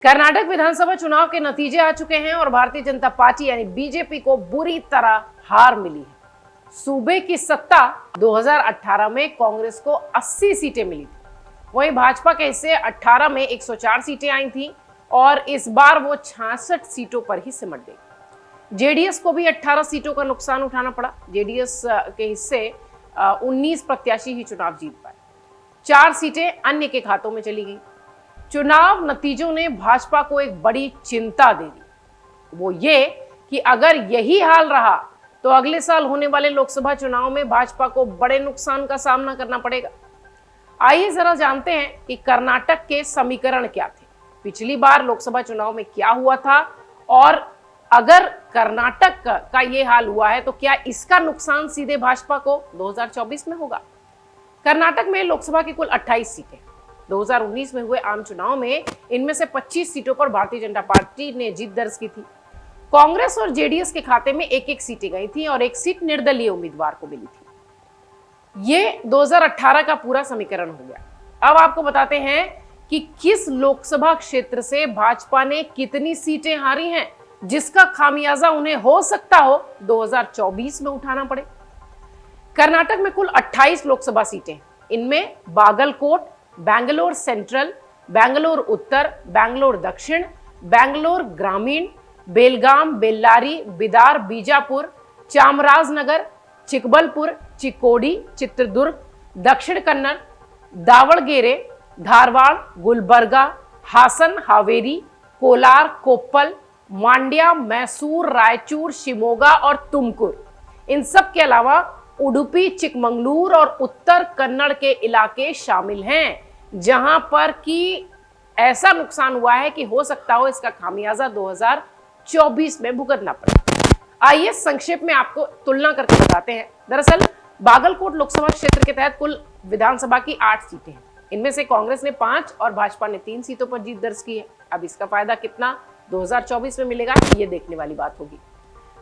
कर्नाटक विधानसभा चुनाव के नतीजे आ चुके हैं और भारतीय जनता पार्टी यानी बीजेपी को बुरी तरह हार मिली है। सूबे की सत्ता 2018 में कांग्रेस को 80 सीटें मिली थी, वहीं भाजपा के हिस्से 18 में 104 सीटें आई थी और इस बार वो 66 सीटों पर ही सिमट गई। जेडीएस को भी 18 सीटों का नुकसान उठाना पड़ा। जेडीएस के हिस्से 19 प्रत्याशी ही चुनाव जीत पाए, 4 सीटें अन्य के खातों में चली गई। चुनाव नतीजों ने भाजपा को एक बड़ी चिंता दे दी, वो ये कि अगर यही हाल रहा तो अगले साल होने वाले लोकसभा चुनाव में भाजपा को बड़े नुकसान का सामना करना पड़ेगा। आइए जरा जानते हैं कि कर्नाटक के समीकरण क्या थे, पिछली बार लोकसभा चुनाव में क्या हुआ था और अगर कर्नाटक का ये हाल हुआ है तो क्या इसका नुकसान सीधे भाजपा को 2024 में होगा। कर्नाटक में लोकसभा की कुल 28 सीटें, 2019 में हुए आम चुनाव में इनमें से 25 सीटों पर भारतीय जनता पार्टी ने जीत दर्ज की थी। कांग्रेस और जेडीएस के खाते में एक एक सीटें गई थी और एक सीट निर्दलीय उम्मीदवार को मिली थी। ये 2018 का पूरा समीकरण हो गया। अब आपको बताते हैं कि किस लोकसभा क्षेत्र से भाजपा ने कितनी सीटें हारी हैं, जिसका खामियाजा उन्हें हो सकता हो 2024 में उठाना पड़े। कर्नाटक में कुल 28 लोकसभा सीटें, इनमें बागलकोट, बैंगलोर सेंट्रल, बैंगलोर उत्तर, बैंगलोर दक्षिण, बैंगलोर ग्रामीण, बेलगाम, बेल्लारी, बिदार, बीजापुर, चामराजनगर, चिकबलपुर, चिक्कोडी, चित्रदुर्ग, दक्षिण कन्नड़, दावणगेरे, धारवाड़, गुलबर्गा, हासन, हावेरी, कोलार, कोप्पल, मांड्या, मैसूर, रायचूर, शिमोगा और तुमकुर। इन सब के अलावा उडुपी, चिकमंगलूर और उत्तर कन्नड़ के इलाके शामिल हैं, जहां पर कि ऐसा नुकसान हुआ है कि हो सकता हो इसका खामियाजा 2024 में भुगतना पड़े। आइए संक्षेप में आपको तुलना करके बताते हैं। दरअसल बागलकोट लोकसभा क्षेत्र के तहत कुल विधानसभा की 8 सीटें हैं, इनमें से कांग्रेस ने 5 और भाजपा ने 3 सीटों पर जीत दर्ज की है। अब इसका फायदा कितना 2024 में मिलेगा, ये देखने वाली बात होगी।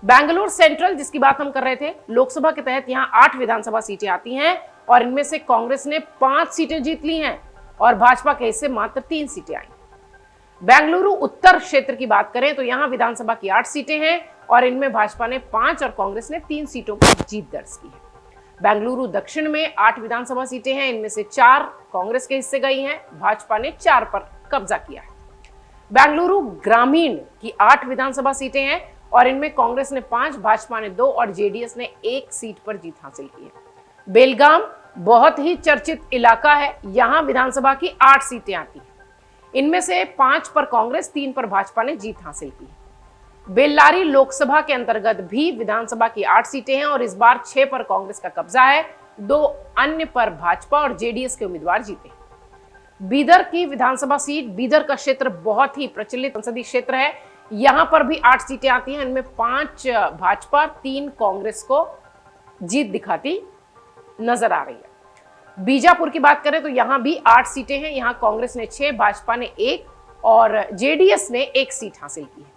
बैंगलोर सेंट्रल, जिसकी बात हम कर रहे थे, लोकसभा के तहत यहां 8 विधानसभा सीटें आती हैं और इनमें से कांग्रेस ने 5 सीटें जीत ली हैं और भाजपा के हिस्से मात्र 3 सीटें आई। बेंगलुरु उत्तर क्षेत्र की बात करें तो यहां विधानसभा की 8 सीटें हैं और इनमें भाजपा ने 5 और कांग्रेस ने 3 सीटों पर जीत दर्ज की है। बेंगलुरु दक्षिण में 8 विधानसभा सीटें हैं, इनमें से 4 कांग्रेस के हिस्से गई हैं, भाजपा ने 4 पर कब्जा किया है। बेंगलुरु ग्रामीण की 8 विधानसभा सीटें हैं और इनमें कांग्रेस ने 5, भाजपा ने 2 और जेडीएस ने 1 सीट पर जीत हासिल की है। बेलगाम बहुत ही चर्चित इलाका है, यहां विधानसभा की 8 सीटें आती हैं, इनमें से 5 पर कांग्रेस, 3 पर भाजपा ने जीत हासिल की है। बेल्लारी लोकसभा के अंतर्गत भी विधानसभा की 8 सीटें हैं और इस बार 6 पर कांग्रेस का कब्जा है, 2 अन्य पर भाजपा और जेडीएस के उम्मीदवार जीते। बीदर की विधानसभा सीट, बीदर का क्षेत्र बहुत ही प्रचलित संसदीय क्षेत्र है, यहां पर भी 8 सीटें आती हैं, इनमें 5 भाजपा, 3 कांग्रेस को जीत दिखाती नजर आ रही है। बीजापुर की बात करें तो यहां भी 8 सीटें हैं, यहां कांग्रेस ने 6, भाजपा ने 1 और जेडीएस ने 1 सीट हासिल की है।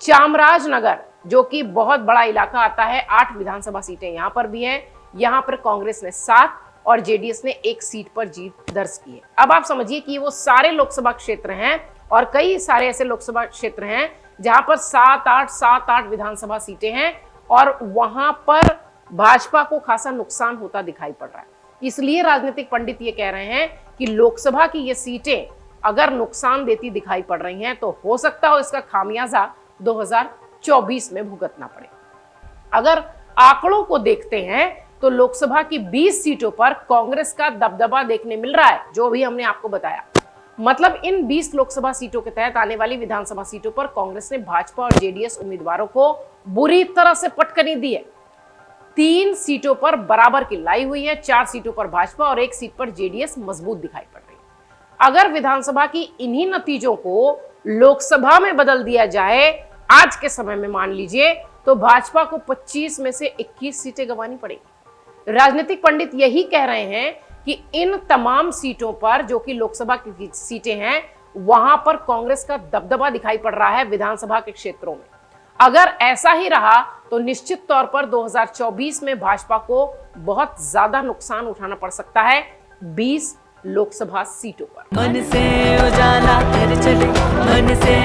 चामराजनगर, जो कि बहुत बड़ा इलाका आता है, 8 विधानसभा सीटें यहां पर भी हैं, यहां पर कांग्रेस ने 7 और जेडीएस ने 1 सीट पर जीत दर्ज की है। अब आप समझिए कि वो सारे लोकसभा क्षेत्र हैं और कई सारे ऐसे लोकसभा क्षेत्र हैं जहां पर 7-8 विधानसभा सीटें हैं और वहां पर भाजपा को खासा नुकसान होता दिखाई पड़ रहा है। इसलिए राजनीतिक पंडित ये कह रहे हैं कि लोकसभा की ये सीटें अगर नुकसान देती दिखाई पड़ रही हैं तो हो सकता हो इसका खामियाजा 2024 में भुगतना पड़े। अगर आंकड़ों को देखते हैं तो लोकसभा की 20 सीटों पर कांग्रेस का दबदबा देखने मिल रहा है, जो भी हमने आपको बताया। मतलब इन 20 लोकसभा सीटों के तहत आने वाली विधानसभा सीटों पर कांग्रेस ने भाजपा और जेडीएस उम्मीदवारों को बुरी तरह से पटकनी दी है। 3 सीटों पर बराबर की लाई हुई है, 4 सीटों पर भाजपा और 1 सीट पर जेडीएस मजबूत दिखाई पड़ रही है। अगर विधानसभा की इन्हीं नतीजों को लोकसभा में बदल दिया जाए आज के समय में, मान लीजिए, तो भाजपा को 25 में से 21 सीटें गंवानी पड़ेगी। राजनीतिक पंडित यही कह रहे हैं कि इन तमाम सीटों पर, जो कि लोकसभा की सीटें हैं, वहां पर कांग्रेस का दबदबा दिखाई पड़ रहा है विधानसभा के क्षेत्रों में। अगर ऐसा ही रहा तो निश्चित तौर पर 2024 में भाजपा को बहुत ज्यादा नुकसान उठाना पड़ सकता है। 20 लोकसभा सीटों पर। मन से उजाला कर चले, मन से